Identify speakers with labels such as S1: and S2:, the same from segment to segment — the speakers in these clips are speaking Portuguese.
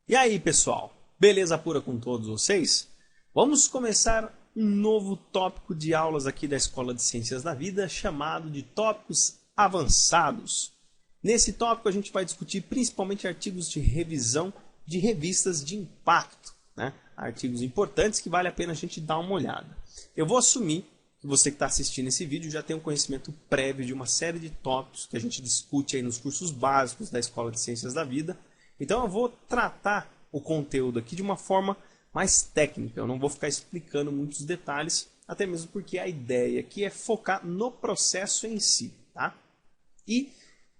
S1: E aí, pessoal? Beleza pura com todos vocês? Vamos começar um novo tópico de aulas aqui da Escola de Ciências da Vida, chamado de tópicos avançados. Nesse tópico a gente vai discutir principalmente artigos de revisão de revistas de impacto, né? Artigos importantes que vale a pena a gente dar uma olhada. Eu vou assumir que você que está assistindo esse vídeo já tem um conhecimento prévio de uma série de tópicos que a gente discute aí nos cursos básicos da Escola de Ciências da Vida. Então eu vou tratar o conteúdo aqui de uma forma mais técnica. Eu não vou ficar explicando muitos detalhes, até mesmo porque a ideia aqui é focar no processo em si, tá? E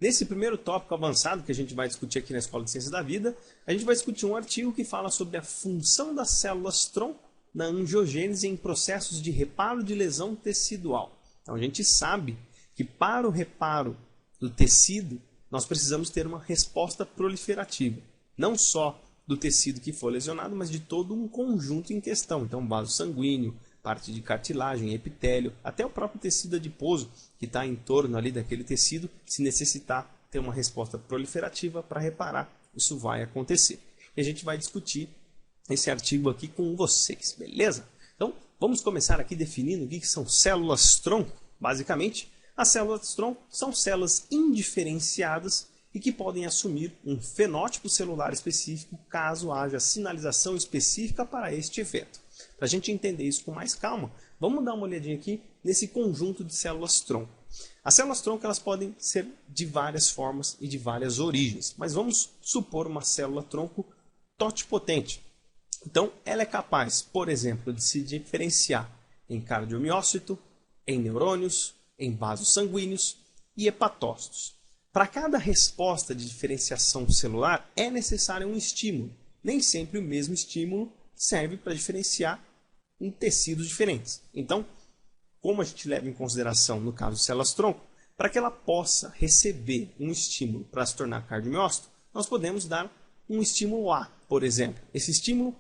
S1: nesse primeiro tópico avançado que a gente vai discutir aqui na Escola de Ciências da Vida, a gente vai discutir um artigo que fala sobre a função das células-tronco na angiogênese em processos de reparo de lesão tecidual. Então a gente sabe que para o reparo do tecido, nós precisamos ter uma resposta proliferativa, não só do tecido que foi lesionado, mas de todo um conjunto em questão. Então, vaso sanguíneo, parte de cartilagem, epitélio, até o próprio tecido adiposo que está em torno ali daquele tecido, se necessitar ter uma resposta proliferativa para reparar, isso vai acontecer. E a gente vai discutir esse artigo aqui com vocês, beleza? Então, vamos começar aqui definindo o que são células-tronco. Basicamente, as células-tronco são células indiferenciadas e que podem assumir um fenótipo celular específico caso haja sinalização específica para este evento. Para a gente entender isso com mais calma, vamos dar uma olhadinha aqui nesse conjunto de células-tronco. As células-tronco elas podem ser de várias formas e de várias origens, mas vamos supor uma célula-tronco totipotente. Então, ela é capaz, por exemplo, de se diferenciar em cardiomiócito, em neurônios, em vasos sanguíneos e hepatócitos. Para cada resposta de diferenciação celular é necessário um estímulo. Nem sempre o mesmo estímulo serve para diferenciar em tecidos diferentes. Então, como a gente leva em consideração no caso de células-tronco, para que ela possa receber um estímulo para se tornar cardiomiócito, nós podemos dar um estímulo A, por exemplo. Esse estímulo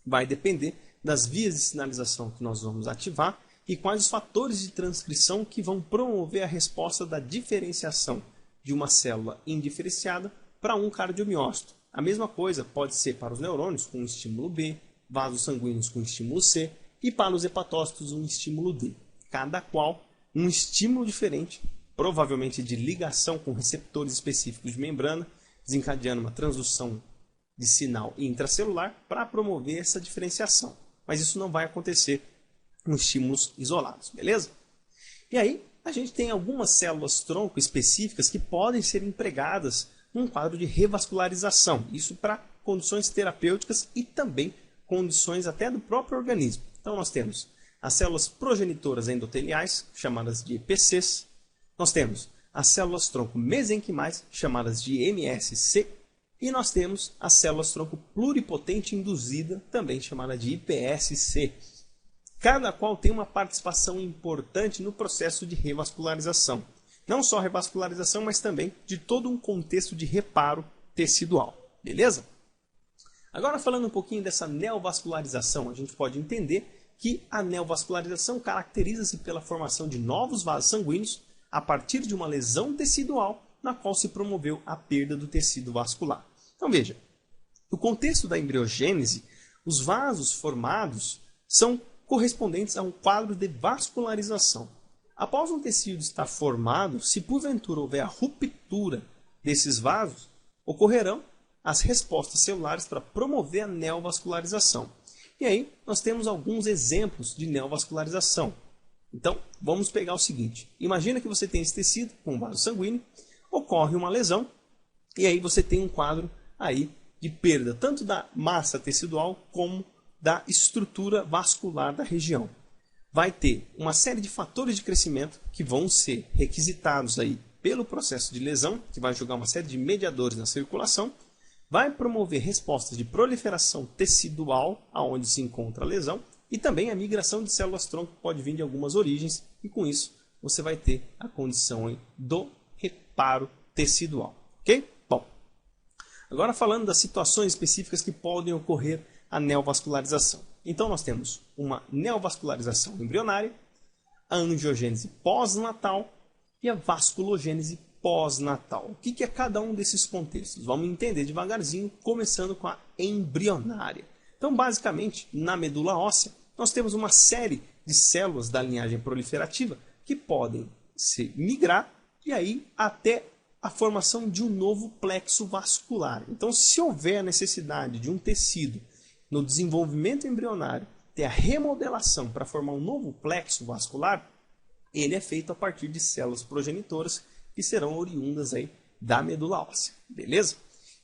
S1: vai depender das vias de sinalização que nós vamos ativar e quais os fatores de transcrição que vão promover a resposta da diferenciação de uma célula indiferenciada para um cardiomiócito. A mesma coisa pode ser para os neurônios com estímulo B, vasos sanguíneos com estímulo C e para os hepatócitos um estímulo D. Cada qual um estímulo diferente, provavelmente de ligação com receptores específicos de membrana, desencadeando uma transdução de sinal intracelular para promover essa diferenciação. Mas isso não vai acontecer com estímulos isolados, beleza? E aí, a gente tem algumas células-tronco específicas que podem ser empregadas num quadro de revascularização. Isso para condições terapêuticas e também condições até do próprio organismo. Então nós temos as células progenitoras endoteliais, chamadas de EPCs. Nós temos as células-tronco mesenquimais, chamadas de MSC. E nós temos as células-tronco pluripotente induzida, também chamada de IPSC. Cada qual tem uma participação importante no processo de revascularização. Não só revascularização, mas também de todo um contexto de reparo tecidual. Beleza? Agora falando um pouquinho dessa neovascularização, a gente pode entender que a neovascularização caracteriza-se pela formação de novos vasos sanguíneos a partir de uma lesão tecidual na qual se promoveu a perda do tecido vascular. Então veja, no contexto da embriogênese, os vasos formados são correspondentes a um quadro de vascularização. Após um tecido estar formado, se porventura houver a ruptura desses vasos, ocorrerão as respostas celulares para promover a neovascularização. E aí nós temos alguns exemplos de neovascularização. Então vamos pegar o seguinte, imagina que você tem esse tecido com vaso sanguíneo, ocorre uma lesão e aí você tem um quadro aí de perda tanto da massa tecidual como da estrutura vascular da região. Vai ter uma série de fatores de crescimento que vão ser requisitados aí pelo processo de lesão, que vai jogar uma série de mediadores na circulação, vai promover respostas de proliferação tecidual aonde se encontra a lesão e também a migração de células-tronco pode vir de algumas origens e com isso você vai ter a condição aí do reparo tecidual, ok? Bom, agora falando das situações específicas que podem ocorrer a neovascularização. Então nós temos uma neovascularização embrionária, a angiogênese pós-natal e a vasculogênese pós-natal. O que é cada um desses contextos? Vamos entender devagarzinho, começando com a embrionária. Então, basicamente, na medula óssea, nós temos uma série de células da linhagem proliferativa que podem se migrar e aí até a formação de um novo plexo vascular. Então, se houver a necessidade de um tecido no desenvolvimento embrionário ter a remodelação para formar um novo plexo vascular, ele é feito a partir de células progenitoras que serão oriundas aí da medula óssea, beleza?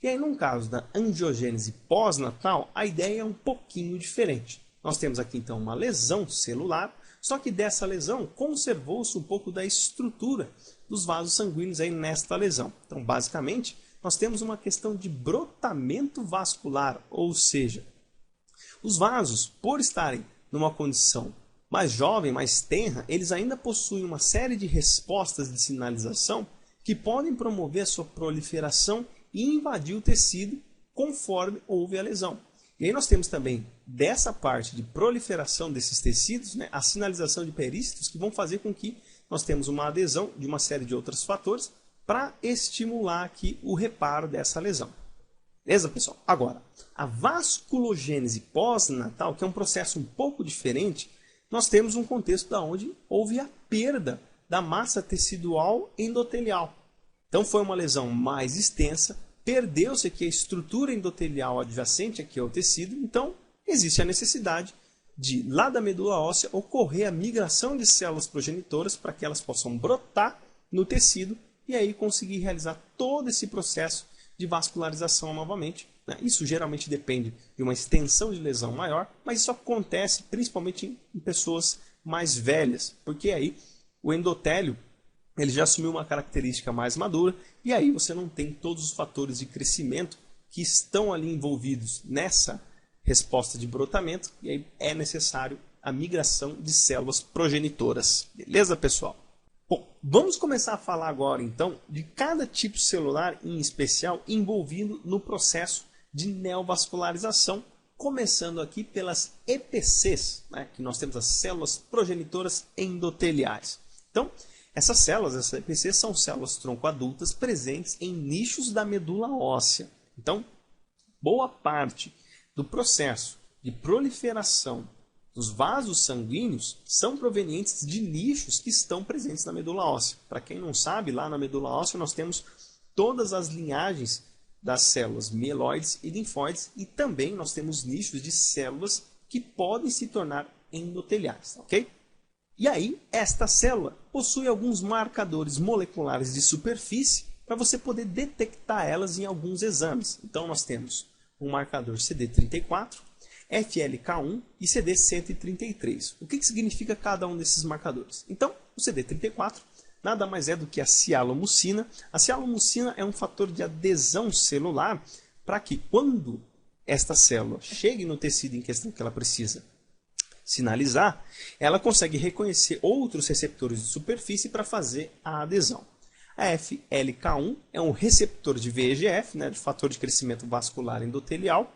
S1: E aí, no caso da angiogênese pós-natal, a ideia é um pouquinho diferente. Nós temos aqui, então, uma lesão celular, só que dessa lesão conservou-se um pouco da estrutura dos vasos sanguíneos aí nesta lesão. Então, basicamente, nós temos uma questão de brotamento vascular, ou seja, os vasos, por estarem numa condição mais jovem, mais tenra, eles ainda possuem uma série de respostas de sinalização que podem promover a sua proliferação e invadir o tecido conforme houve a lesão. E aí nós temos também, dessa parte de proliferação desses tecidos, né, a sinalização de perícitos que vão fazer com que nós temos uma adesão de uma série de outros fatores para estimular aqui o reparo dessa lesão. Beleza, pessoal? Agora, a vasculogênese pós-natal, que é um processo um pouco diferente, nós temos um contexto onde houve a perda da massa tecidual endotelial. Então foi uma lesão mais extensa, perdeu-se aqui a estrutura endotelial adjacente aqui ao tecido, então existe a necessidade de, lá da medula óssea, ocorrer a migração de células progenitoras para que elas possam brotar no tecido e aí conseguir realizar todo esse processo de vascularização novamente. Isso geralmente depende de uma extensão de lesão maior, mas isso acontece principalmente em pessoas mais velhas, porque aí o endotélio ele já assumiu uma característica mais madura e aí você não tem todos os fatores de crescimento que estão ali envolvidos nessa resposta de brotamento e aí é necessário a migração de células progenitoras. Beleza, pessoal? Bom, vamos começar a falar agora então de cada tipo celular em especial envolvido no processo de neovascularização, começando aqui pelas EPCs, né, que nós temos as células progenitoras endoteliais. Então, essas células, essas EPCs, são células tronco adultas presentes em nichos da medula óssea. Então, boa parte do processo de proliferação dos vasos sanguíneos são provenientes de nichos que estão presentes na medula óssea. Para quem não sabe, lá na medula óssea nós temos todas as linhagens das células mieloides e linfóides e também nós temos nichos de células que podem se tornar endoteliais, ok? E aí, esta célula possui alguns marcadores moleculares de superfície para você poder detectar elas em alguns exames. Então, nós temos um marcador CD34, FLK1 e CD133. O que significa cada um desses marcadores? Então, o CD34 nada mais é do que a cialomucina. A cialomucina é um fator de adesão celular para que quando esta célula chegue no tecido em questão que ela precisa sinalizar, ela consegue reconhecer outros receptores de superfície para fazer a adesão. A FLK1 é um receptor de VEGF, né, de fator de crescimento vascular endotelial.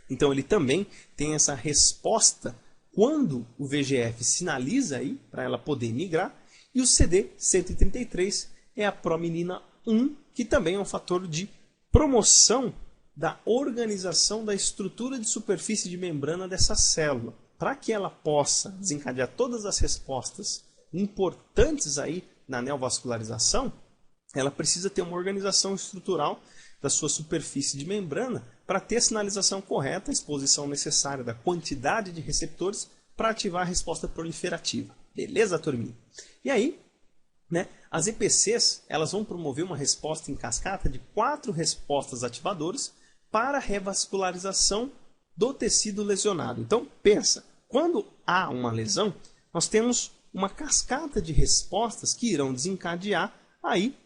S1: Então ele também tem essa resposta quando o VEGF sinaliza aí para ela poder migrar. E o CD133 é a prominina 1, que também é um fator de promoção da organização da estrutura de superfície de membrana dessa célula. Para que ela possa desencadear todas as respostas importantes aí na neovascularização, ela precisa ter uma organização estrutural da sua superfície de membrana para ter a sinalização correta, a exposição necessária da quantidade de receptores para ativar a resposta proliferativa. Beleza, turminha? E aí, né, as EPCs elas vão promover uma resposta em cascata de 4 respostas ativadoras para a revascularização do tecido lesionado. Então, pensa, quando há uma lesão, nós temos uma cascata de respostas que irão desencadear aí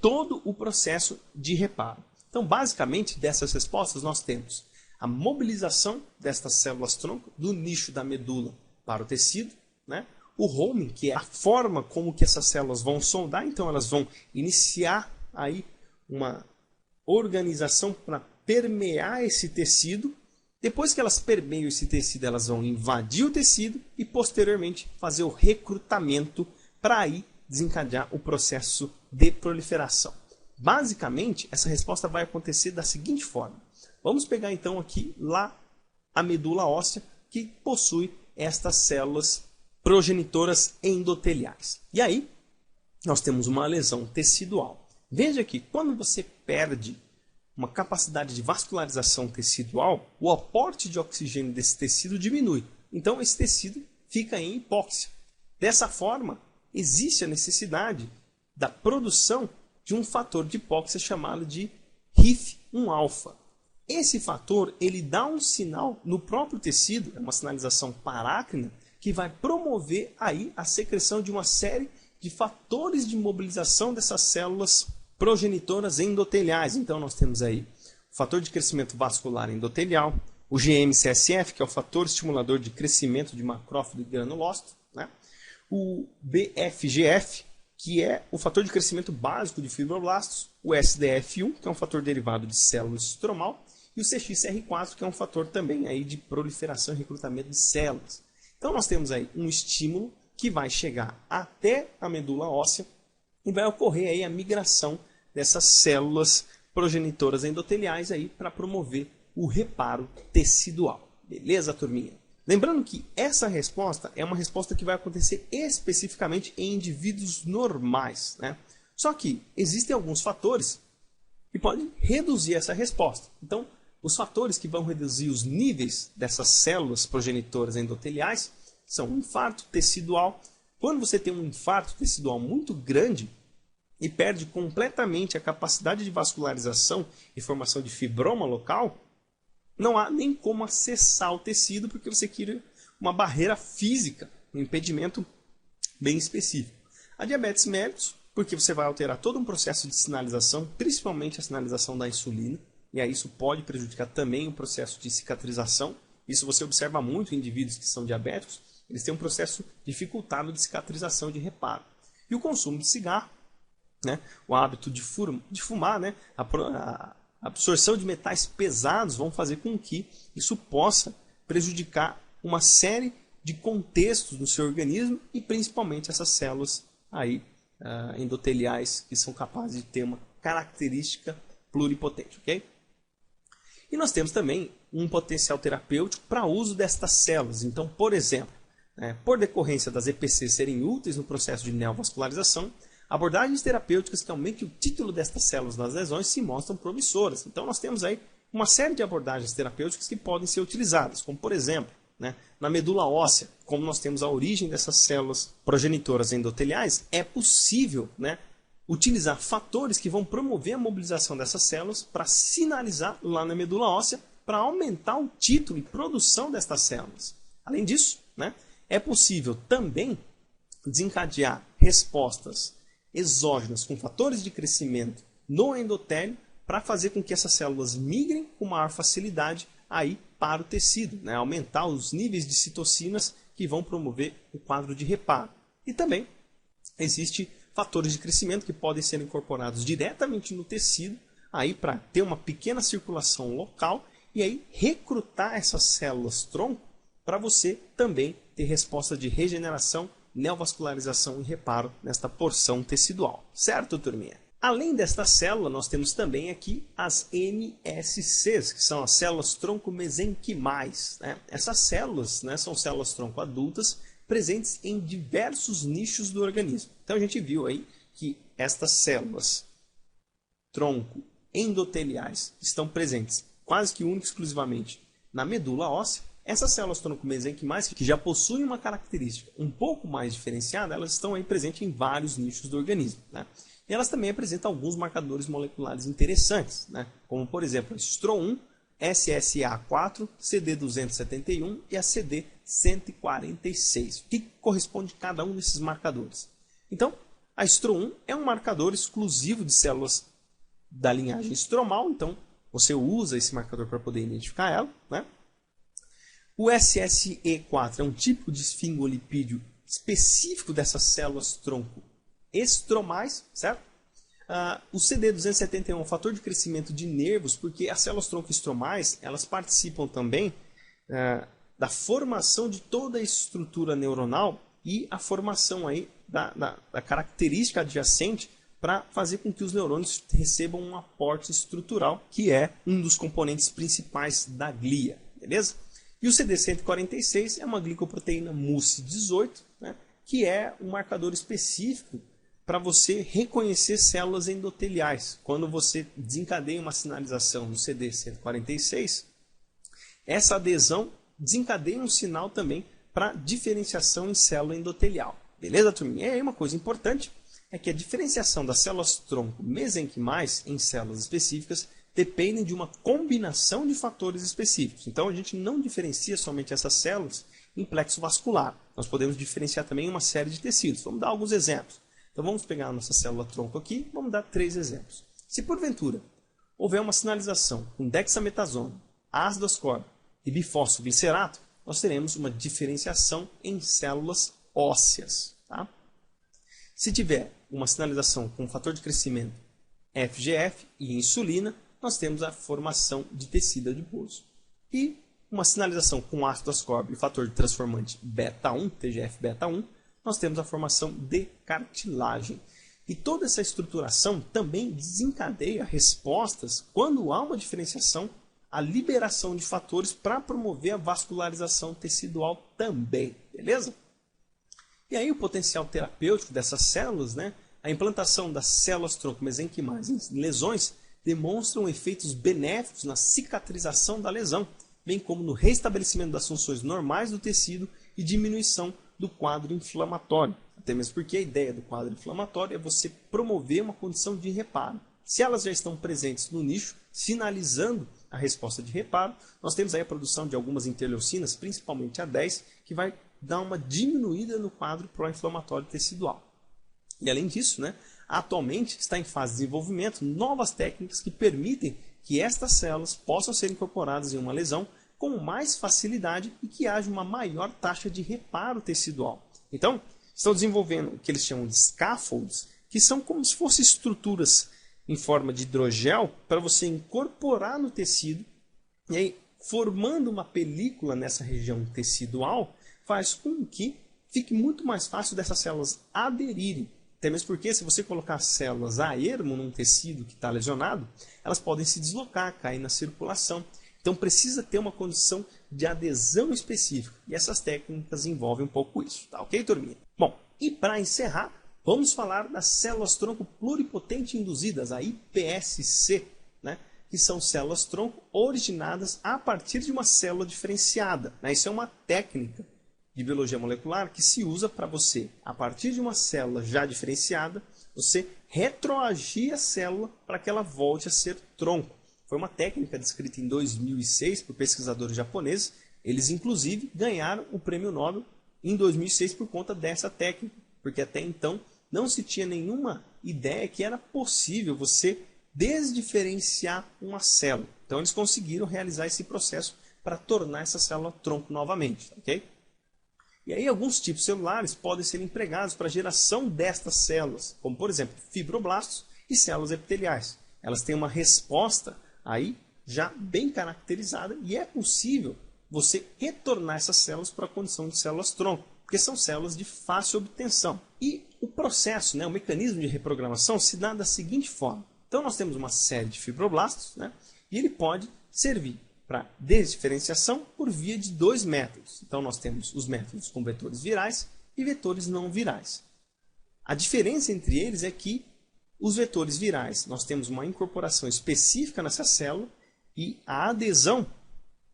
S1: todo o processo de reparo. Então, basicamente, dessas respostas nós temos a mobilização destas células-tronco do nicho da medula para o tecido, né? O homing, que é a forma como que essas células vão sondar, então elas vão iniciar aí uma organização para permear esse tecido. Depois que elas permeiam esse tecido, elas vão invadir o tecido e posteriormente fazer o recrutamento para aí desencadear o processo de proliferação. Basicamente, essa resposta vai acontecer da seguinte forma. Vamos pegar então aqui lá a medula óssea que possui estas células progenitoras endoteliais. E aí, nós temos uma lesão tecidual. Veja que quando você perde uma capacidade de vascularização tecidual, o aporte de oxigênio desse tecido diminui. Então, esse tecido fica em hipóxia. Dessa forma, existe a necessidade da produção de um fator de hipóxia chamado de HIF-1-alfa. Esse fator ele dá um sinal no próprio tecido, é uma sinalização parácrina, que vai promover aí a secreção de uma série de fatores de mobilização dessas células progenitoras endoteliais. Então nós temos aí o fator de crescimento vascular endotelial, o GM-CSF, que é o fator estimulador de crescimento de macrófago e granulócito, né? O BFGF, que é o fator de crescimento básico de fibroblastos, o SDF1, que é um fator derivado de célula estromal, e o CXR4, que é um fator também aí de proliferação e recrutamento de células. Então nós temos aí um estímulo que vai chegar até a medula óssea e vai ocorrer aí a migração dessas células progenitoras endoteliais aí para promover o reparo tecidual. Beleza, turminha? Lembrando que essa resposta é uma resposta que vai acontecer especificamente em indivíduos normais, né? Só que existem alguns fatores que podem reduzir essa resposta. Então, os fatores que vão reduzir os níveis dessas células progenitoras endoteliais são o infarto tecidual. Quando você tem um infarto tecidual muito grande e perde completamente a capacidade de vascularização e formação de fibroma local, não há nem como acessar o tecido, porque você cria uma barreira física, um impedimento bem específico. A diabetes mellitus, porque você vai alterar todo um processo de sinalização, principalmente a sinalização da insulina, e aí isso pode prejudicar também o processo de cicatrização. Isso você observa muito em indivíduos que são diabéticos, eles têm um processo dificultado de cicatrização, de reparo. E o consumo de cigarro, né? O hábito de fumar, né? A absorção de metais pesados vão fazer com que isso possa prejudicar uma série de contextos no seu organismo e principalmente essas células aí, endoteliais que são capazes de ter uma característica pluripotente, ok? E nós temos também um potencial terapêutico para uso destas células. Então, por exemplo, por decorrência das EPCs serem úteis no processo de neovascularização, abordagens terapêuticas que aumentem o título destas células nas lesões se mostram promissoras. Então nós temos aí uma série de abordagens terapêuticas que podem ser utilizadas, como por exemplo, na medula óssea, como nós temos a origem dessas células progenitoras endoteliais, é possível utilizar fatores que vão promover a mobilização dessas células para sinalizar lá na medula óssea, para aumentar o título e produção destas células. Além disso, é possível também desencadear respostas exógenas com fatores de crescimento no endotélio para fazer com que essas células migrem com maior facilidade aí para o tecido, aumentar os níveis de citocinas que vão promover o quadro de reparo. E também existem fatores de crescimento que podem ser incorporados diretamente no tecido aí para ter uma pequena circulação local e aí recrutar essas células tronco para você também ter resposta de regeneração, neovascularização e reparo nesta porção tecidual. Certo, turminha? Além desta célula, nós temos também aqui as MSCs, que são as células tronco-mesenquimais. Essas células são células tronco adultas presentes em diversos nichos do organismo. Então a gente viu aí que estas células tronco endoteliais estão presentes quase que única e exclusivamente na medula óssea. Essas células tronco-mesenquimais, que já possuem uma característica um pouco mais diferenciada, elas estão aí presentes em vários nichos do organismo. E elas também apresentam alguns marcadores moleculares interessantes, como por exemplo a STRO1, SSA4, CD271 e a CD146. O que corresponde a cada um desses marcadores? Então, a STRO1 é um marcador exclusivo de células da linhagem estromal, então você usa esse marcador para poder identificar ela. O SSE4 é um tipo de esfingolipídio específico dessas células tronco estromais, certo? O CD271 é um fator de crescimento de nervos, porque as células tronco estromais elas participam também da formação de toda a estrutura neuronal e a formação aí da característica adjacente para fazer com que os neurônios recebam um aporte estrutural, que é um dos componentes principais da glia, beleza? E o CD146 é uma glicoproteína MUC18, né, que é um marcador específico para você reconhecer células endoteliais. Quando você desencadeia uma sinalização no CD146, essa adesão desencadeia um sinal também para diferenciação em célula endotelial. Beleza, turminha? E aí uma coisa importante é que a diferenciação das células-tronco mesenquimais em células específicas dependem de uma combinação de fatores específicos. Então a gente não diferencia somente essas células em plexo vascular. Nós podemos diferenciar também uma série de tecidos. Vamos dar alguns exemplos. Então vamos pegar a nossa célula-tronco aqui, vamos dar 3 exemplos. Se porventura houver uma sinalização com dexametasona, ácido ascórbico e bifosfoglicerato, nós teremos uma diferenciação em células ósseas. Tá? Se tiver uma sinalização com fator de crescimento FGF e insulina, nós temos a formação de tecido adiposo. E uma sinalização com ácido ascórbico e fator de transformante beta-1, TGF-beta-1, nós temos a formação de cartilagem. E toda essa estruturação também desencadeia respostas quando há uma diferenciação, a liberação de fatores para promover a vascularização tecidual também, beleza? E aí o potencial terapêutico dessas células, né? A implantação das células-tronco mesenquimais em lesões demonstram efeitos benéficos na cicatrização da lesão, bem como no restabelecimento das funções normais do tecido e diminuição do quadro inflamatório. Até mesmo porque a ideia do quadro inflamatório é você promover uma condição de reparo. Se elas já estão presentes no nicho, sinalizando a resposta de reparo, nós temos aí a produção de algumas interleucinas, principalmente a 10, que vai dar uma diminuída no quadro pró-inflamatório tecidual. E além disso, né, atualmente está em fase de desenvolvimento novas técnicas que permitem que estas células possam ser incorporadas em uma lesão com mais facilidade e que haja uma maior taxa de reparo tecidual. Então, estão desenvolvendo o que eles chamam de scaffolds, que são como se fossem estruturas em forma de hidrogel para você incorporar no tecido e aí, formando uma película nessa região tecidual, faz com que fique muito mais fácil dessas células aderirem. Até mesmo porque, se você colocar células a ermo num tecido que está lesionado, elas podem se deslocar, cair na circulação. Então, precisa ter uma condição de adesão específica. E essas técnicas envolvem um pouco isso. Tá ok, turminha? Bom, e para encerrar, vamos falar das células-tronco pluripotente induzidas, a iPSC, né? Que são células-tronco originadas a partir de uma célula diferenciada. Né? Isso é uma técnica de biologia molecular que se usa para você, a partir de uma célula já diferenciada, você retroagir a célula para que ela volte a ser tronco. Foi uma técnica descrita em 2006 por pesquisadores japoneses. Eles, inclusive, ganharam o prêmio Nobel em 2006 por conta dessa técnica, porque até então não se tinha nenhuma ideia que era possível você desdiferenciar uma célula. Então, eles conseguiram realizar esse processo para tornar essa célula tronco novamente, ok? E aí alguns tipos celulares podem ser empregados para a geração destas células, como por exemplo fibroblastos e células epiteliais. Elas têm uma resposta aí já bem caracterizada e é possível você retornar essas células para a condição de células-tronco, porque são células de fácil obtenção. E o processo, né, o mecanismo de reprogramação se dá da seguinte forma. Então nós temos uma série de fibroblastos, né, e ele pode servir para desdiferenciação por via de 2 métodos. Então nós temos os métodos com vetores virais e vetores não virais. A diferença entre eles é que os vetores virais, nós temos uma incorporação específica nessa célula e a adesão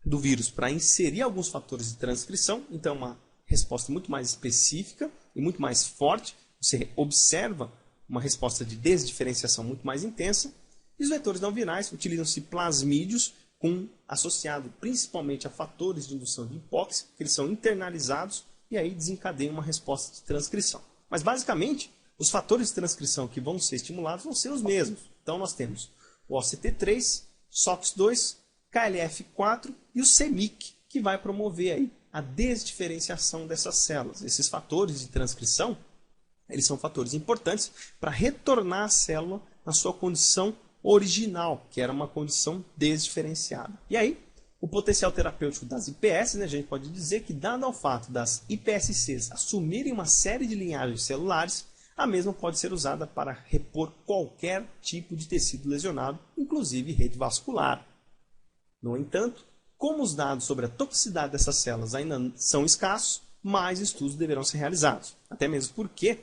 S1: do vírus para inserir alguns fatores de transcrição, então uma resposta muito mais específica e muito mais forte. Você observa uma resposta de desdiferenciação muito mais intensa. E os vetores não virais utilizam-se plasmídios associado principalmente a fatores de indução de hipóxia, que eles são internalizados e aí desencadeiam uma resposta de transcrição. Mas basicamente, os fatores de transcrição que vão ser estimulados vão ser os mesmos. Então nós temos o OCT3, SOX2, KLF4 e o CMYC, que vai promover aí a desdiferenciação dessas células. Esses fatores de transcrição, eles são fatores importantes para retornar a célula na sua condição original, que era uma condição desdiferenciada. E aí, O potencial terapêutico das IPS, né, a gente pode dizer que, dado ao fato das IPSCs assumirem uma série de linhagens celulares, a mesma pode ser usada para repor qualquer tipo de tecido lesionado, inclusive rede vascular. No entanto, como os dados sobre a toxicidade dessas células ainda são escassos, mais estudos deverão ser realizados. Até mesmo porque,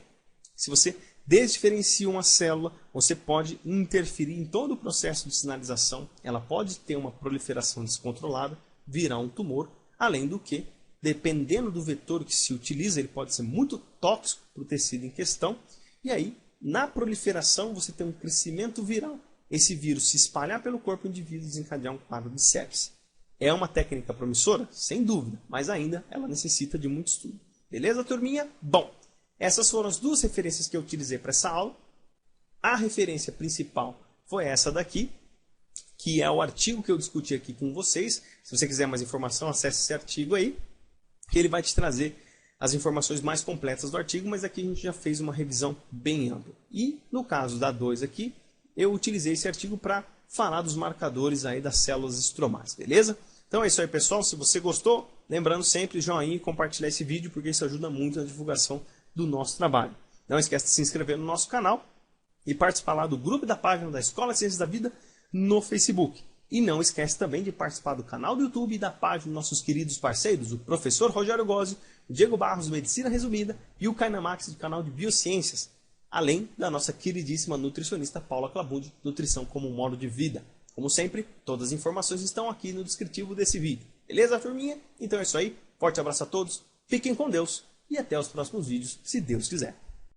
S1: se você desdiferencia uma célula, você pode interferir em todo o processo de sinalização, ela pode ter uma proliferação descontrolada, virar um tumor, além do que, dependendo do vetor que se utiliza, ele pode ser muito tóxico para o tecido em questão, e aí, na proliferação, você tem um crescimento viral. Esse vírus se espalhar pelo corpo do indivíduo e desencadear um quadro de sepse. É uma técnica promissora? Sem dúvida, mas ainda ela necessita de muito estudo. Beleza, turminha? Bom, essas foram as duas referências que eu utilizei para essa aula. A referência principal foi essa daqui, que é o artigo que eu discuti aqui com vocês. Se você quiser mais informação, acesse esse artigo aí, que ele vai te trazer as informações mais completas do artigo, mas aqui a gente já fez uma revisão bem ampla. E no caso da 2 aqui, eu utilizei esse artigo para falar dos marcadores aí das células estromais, beleza? Então é isso aí, pessoal. Se você gostou, lembrando sempre, joinha e compartilhar esse vídeo, porque isso ajuda muito na divulgação do nosso trabalho. Não esquece de se inscrever no nosso canal e participar lá do grupo da página da Escola de Ciências da Vida no Facebook. E não esquece também de participar do canal do YouTube e da página dos nossos queridos parceiros, o professor Rogério Gozzi, o Diego Barros, do Medicina Resumida, e o Kainamax, do canal de Biociências, além da nossa queridíssima nutricionista Paula Clabud, Nutrição como um Modo de Vida. Como sempre, todas as informações estão aqui no descritivo desse vídeo. Beleza, turminha? Então é isso aí. Forte abraço a todos, fiquem com Deus e até os próximos vídeos, se Deus quiser.